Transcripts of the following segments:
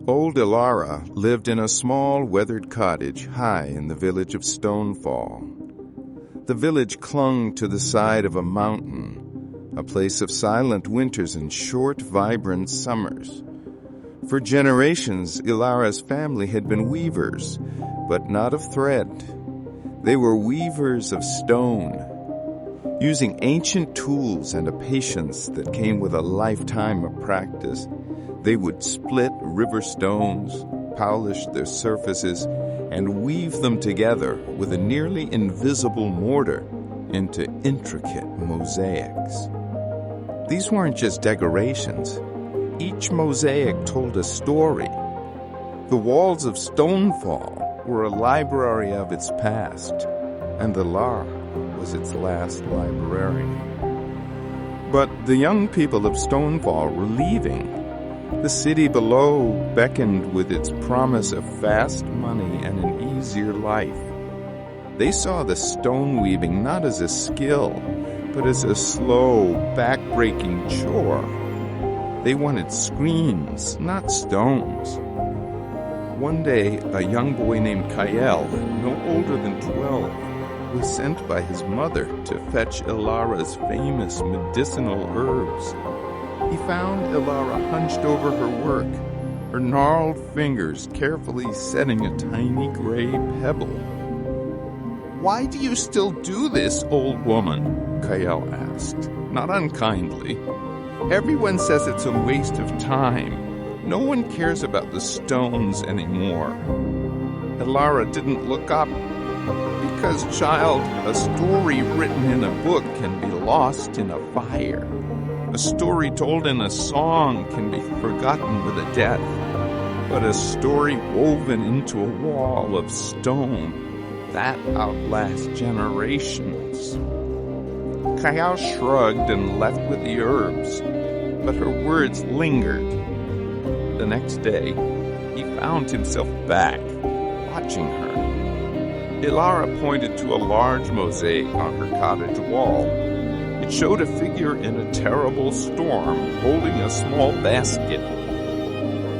Old Elara lived in a small, weathered cottage high in the village of Stonefall. The village clung to the side of a mountain, a place of silent winters and short, vibrant summers. For generations, Elara's family had been weavers, but not of thread. They were weavers of stone. Using ancient tools and a patience that came with a lifetime of practice, they would split river stones, polish their surfaces, and weave them together with a nearly invisible mortar into intricate mosaics. These weren't just decorations. Each mosaic told a story. The walls of Stonefall were a library of its past, and Elara was its last librarian. But the young people of Stonefall were leaving. The city below beckoned with its promise of fast money and an easier life. They saw the stone weaving not as a skill, but as a slow, back-breaking chore. They wanted screens, not stones. One day, a young boy named Kael, no older than 12, was sent by his mother to fetch Elara's famous medicinal herbs. He found Elara hunched over her work, her gnarled fingers carefully setting a tiny gray pebble. "Why do you still do this, old woman?" Kael asked, not unkindly. "Everyone says it's a waste of time. No one cares about the stones anymore." Elara didn't look up. "Because, child, a story written in a book can be lost in a fire. A story told in a song can be forgotten with a death. But a story woven into a wall of stone, that outlasts generations." Kael shrugged and left with the herbs, but her words lingered. The next day, he found himself back, watching her. Elara pointed to a large mosaic on her cottage wall. It showed a figure in a terrible storm holding a small basket.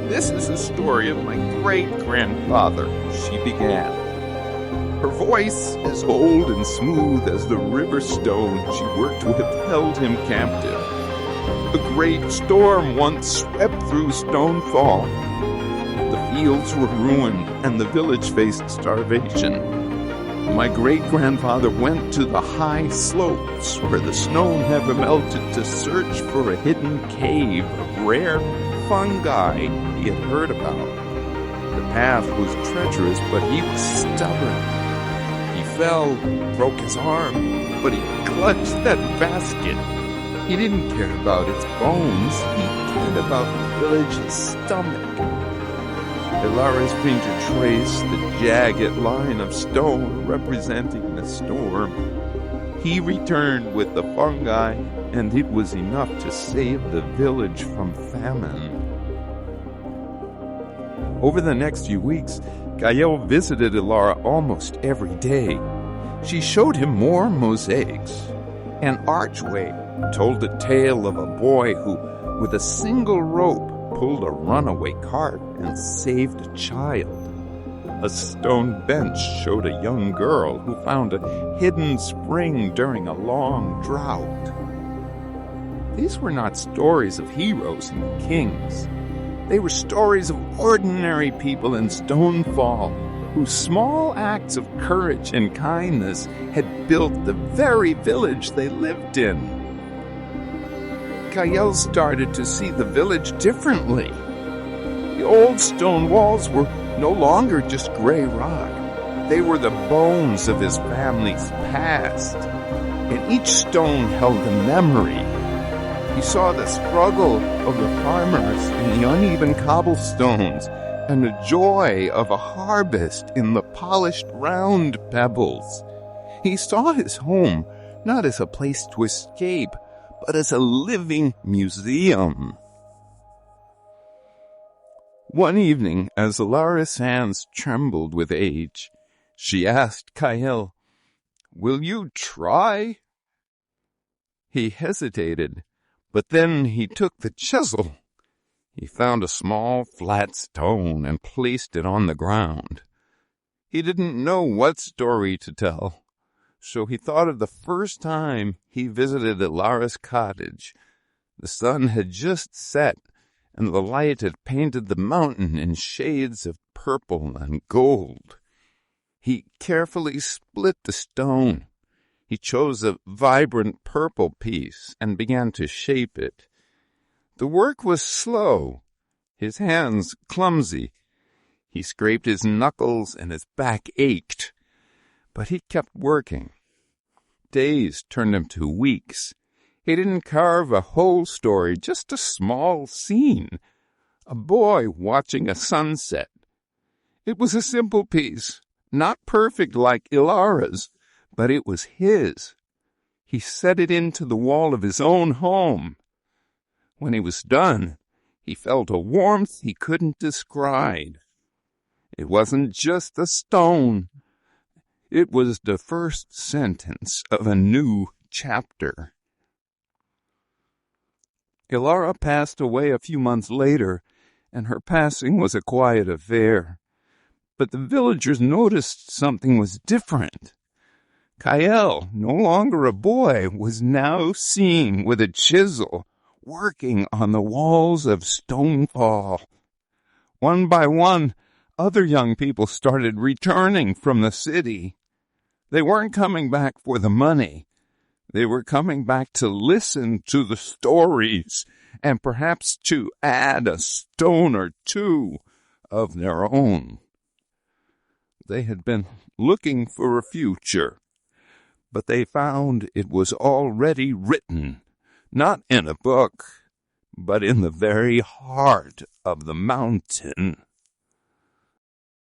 "This is the story of my great-grandfather," she began. Her voice, as old and smooth as the river stone she worked with, held him captive. "A great storm once swept through Stonefall. The fields were ruined and the village faced starvation. My great-grandfather went to the high slopes where the snow never melted to search for a hidden cave of rare fungi he had heard about. The path was treacherous, but he was stubborn. He fell, broke his arm, but he clutched that basket. He didn't care about its bones, he cared about the village's stomach." Elara's finger traced the jagged line of stone representing the storm. He returned with the fungi, and it was enough to save the village from famine. Over the next few weeks, Kael visited Elara almost every day. She showed him more mosaics. An archway told the tale of a boy who, with a single rope, pulled a runaway cart and saved a child. A stone bench showed a young girl who found a hidden spring during a long drought. These were not stories of heroes and kings. They were stories of ordinary people in Stonefall, whose small acts of courage and kindness had built the very village they lived in. Kael started to see the village differently. The old stone walls were no longer just gray rock. They were the bones of his family's past, and each stone held a memory. He saw the struggle of the farmers in the uneven cobblestones and the joy of a harvest in the polished round pebbles. He saw his home not as a place to escape, but as a living museum. One evening, as Elara's hands trembled with age, she asked Kael, "Will you try?" He hesitated, but then he took the chisel. He found a small, flat stone and placed it on the ground. He didn't know what story to tell, so he thought of the first time he visited Elara's cottage. The sun had just set, and the light had painted the mountain in shades of purple and gold. He carefully split the stone. He chose a vibrant purple piece and began to shape it. The work was slow, his hands clumsy. He scraped his knuckles and his back ached, but he kept working. Days turned into weeks. He didn't carve a whole story, just a small scene. A boy watching a sunset. It was a simple piece, not perfect like Elara's, but it was his. He set it into the wall of his own home. When he was done, he felt a warmth he couldn't describe. It wasn't just a stone. It was the first sentence of a new chapter. Elara passed away a few months later, and her passing was a quiet affair. But the villagers noticed something was different. Kael, no longer a boy, was now seen with a chisel, working on the walls of Stonefall. One by one, other young people started returning from the city. They weren't coming back for the money. They were coming back to listen to the stories and perhaps to add a stone or two of their own. They had been looking for a future, but they found it was already written, not in a book, but in the very heart of the mountain.